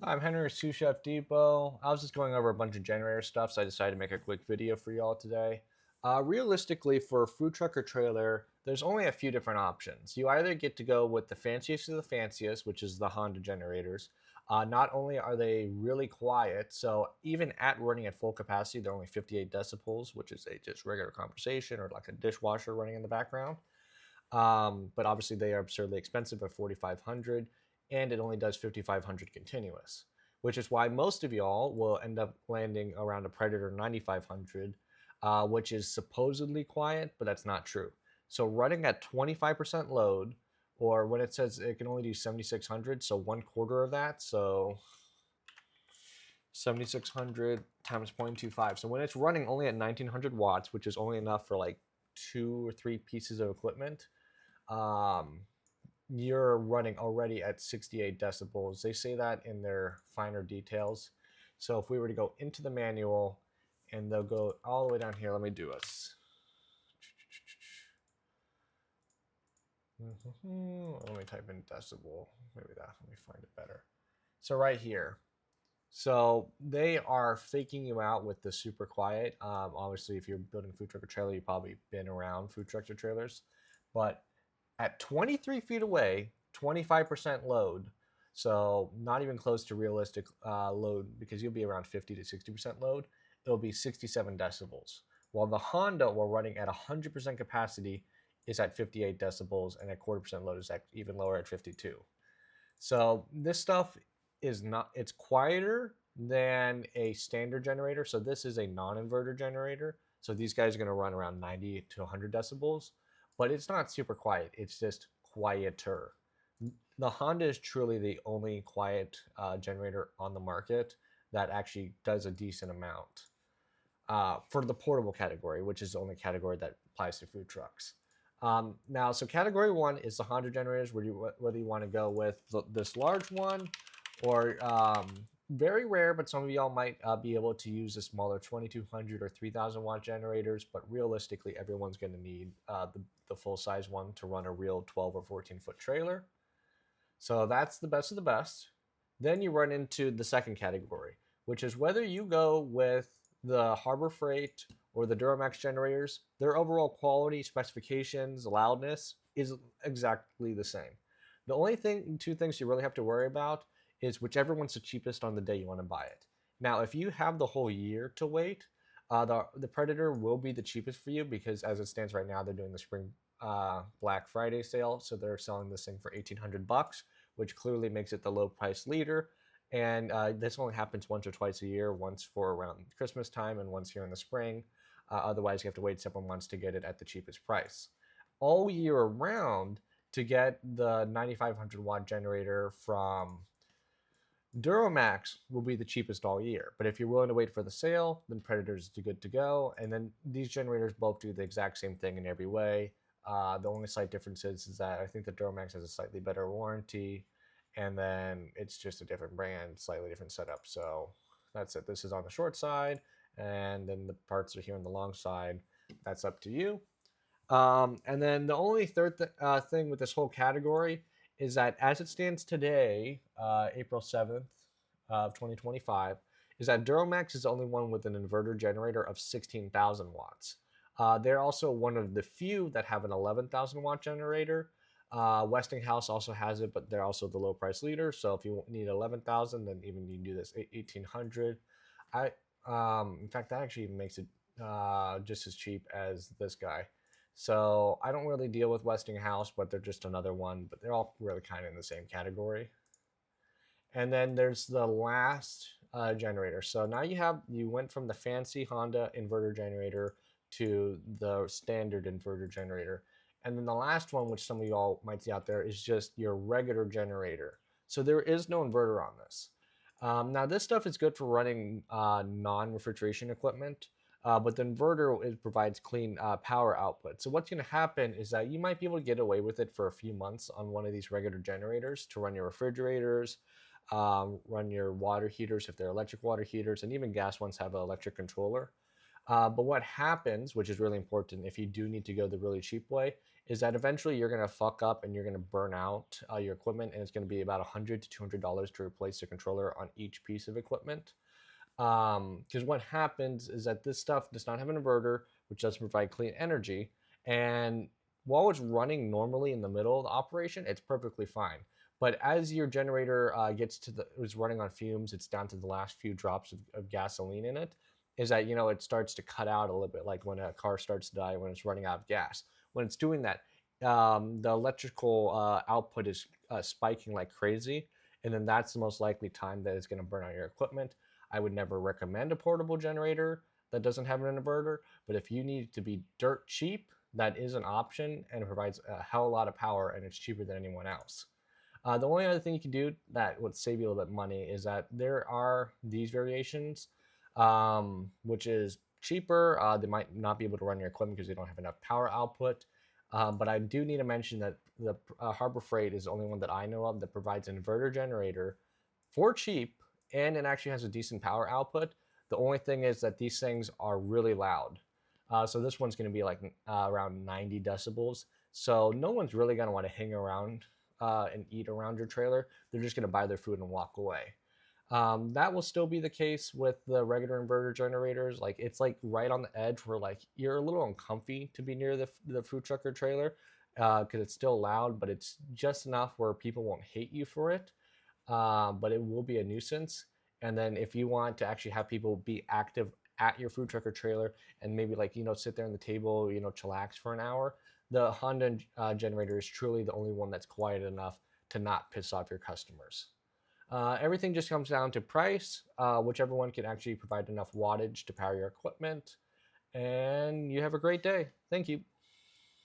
I'm Henry, Sous Chef Depot. I was just going over a bunch of generator stuff, so I decided to make a quick video for y'all today. Realistically, for a food truck or trailer, there's only a few different options. You either get to go with the fanciest of the fanciest, which is the Honda generators. Not only are they really quiet, so even at running at full capacity, they're only 58 decibels, which is a just regular conversation or like a dishwasher running in the background. But obviously they are absurdly expensive at 4,500, and it only does 5,500 continuous, which is why most of y'all will end up landing around a Predator 9,500, which is supposedly quiet, but that's not true. So running at 25% load, or when it says it can only do 7,600, so 1/4 of that, so 7,600 times 0.25. So when it's running only at 1,900 watts, which is only enough for like 2 or 3 pieces of equipment, um, you're running already at 68 decibels. They say that in their finer details. So if we were to go into the manual, and they'll go all the way down here, let me do this. Let me type in decibel. Maybe that, let me find it better. So right here. So they are faking you out with the super quiet. Obviously, if you're building a food truck or trailer, you've probably been around food trucks or trailers. But at 23 feet away, 25% load, so not even close to realistic load, because you'll be around 50 to 60% load, it'll be 67 decibels. While the Honda, while running at 100% capacity, is at 58 decibels, and at 1/4% load is even lower at 52. So this stuff is not, it's quieter than a standard generator. So this is a non-inverter generator. So these guys are going to run around 90 to 100 decibels, but it's not super quiet. It's just quieter. The Honda is truly the only quiet generator on the market that actually does a decent amount for the portable category, which is the only category that applies to food trucks. Now, so category 1 is the Honda generators, whether you want to go with this large one, or very rare, but some of y'all might be able to use the smaller 2,200 or 3,000 watt generators, but realistically, everyone's going to need the full size one to run a real 12 or 14-foot trailer. So that's the best of the best. Then you run into the second category, which is whether you go with the Harbor Freight or the Duramax generators, their overall quality, specifications, loudness is exactly the same. The only two things you really have to worry about is whichever one's the cheapest on the day you want to buy it. Now, if you have the whole year to wait, the Predator will be the cheapest for you, because as it stands right now, they're doing the spring Black Friday sale, so they're selling this thing for $1,800, which clearly makes it the low price leader. And this only happens once or twice a year, once for around Christmas time and once here in the spring. Otherwise, you have to wait several months to get it at the cheapest price. All year around, to get the 9,500 watt generator from Duramax will be the cheapest all year. But if you're willing to wait for the sale, then Predator's good to go. And then these generators both do the exact same thing in every way. The only slight difference is that I think the Duramax has a slightly better warranty, and then it's just a different brand, slightly different setup. So that's it. This is on the short side, and then the parts are here on the long side. That's up to you. And then the only third thing with this whole category is that as it stands today, April 7th of 2025, is that Duramax is the only one with an inverter generator of 16,000 watts. They're also one of the few that have an 11,000 watt generator. Westinghouse also has it, but they're also the low price leader. So if you need 11,000, then even you can do this 1,800. In fact, that actually makes it just as cheap as this guy. So I don't really deal with Westinghouse, but they're just another one. But they're all really kind of in the same category. And then there's the last generator. So now you went from the fancy Honda inverter generator to the standard inverter generator. And then the last one, which some of y'all might see out there, is just your regular generator. So there is no inverter on this. Now this stuff is good for running non-refrigeration equipment, but the inverter provides clean power output. So what's going to happen is that you might be able to get away with it for a few months on one of these regular generators to run your refrigerators, run your water heaters if they're electric water heaters, and even gas ones have an electric controller. But what happens, which is really important if you do need to go the really cheap way, is that eventually you're going to fuck up and you're going to burn out your equipment, and it's going to be about $100 to $200 to replace the controller on each piece of equipment. Because what happens is that this stuff does not have an inverter, which does provide clean energy, and while it's running normally in the middle of the operation, it's perfectly fine. But as your generator is running on fumes, it's down to the last few drops of gasoline in it, is that, it starts to cut out a little bit, like when a car starts to die when it's running out of gas. When it's doing that, the electrical output is spiking like crazy, and then that's the most likely time that it's going to burn out your equipment. I would never recommend a portable generator that doesn't have an inverter, but if you need to be dirt cheap, that is an option, and it provides a hell of a lot of power, and it's cheaper than anyone else. The only other thing you can do that would save you a little bit of money is that there are these variations, which is cheaper. They might not be able to run your equipment because they don't have enough power output. But I do need to mention that the Harbor Freight is the only one that I know of that provides an inverter generator for cheap, and it actually has a decent power output. The only thing is that these things are really loud. So this one's going to be like around 90 decibels. So no one's really going to want to hang around and eat around your trailer. They're just going to buy their food and walk away. That will still be the case with the regular inverter generators. Like, it's like right on the edge where like you're a little uncomfy to be near the food truck or trailer because it's still loud, but it's just enough where people won't hate you for it. But it will be a nuisance. And then if you want to actually have people be active at your food truck or trailer and maybe like, sit there on the table, chillax for an hour, the Honda generator is truly the only one that's quiet enough to not piss off your customers. Everything just comes down to price, whichever one can actually provide enough wattage to power your equipment. And you have a great day. Thank you.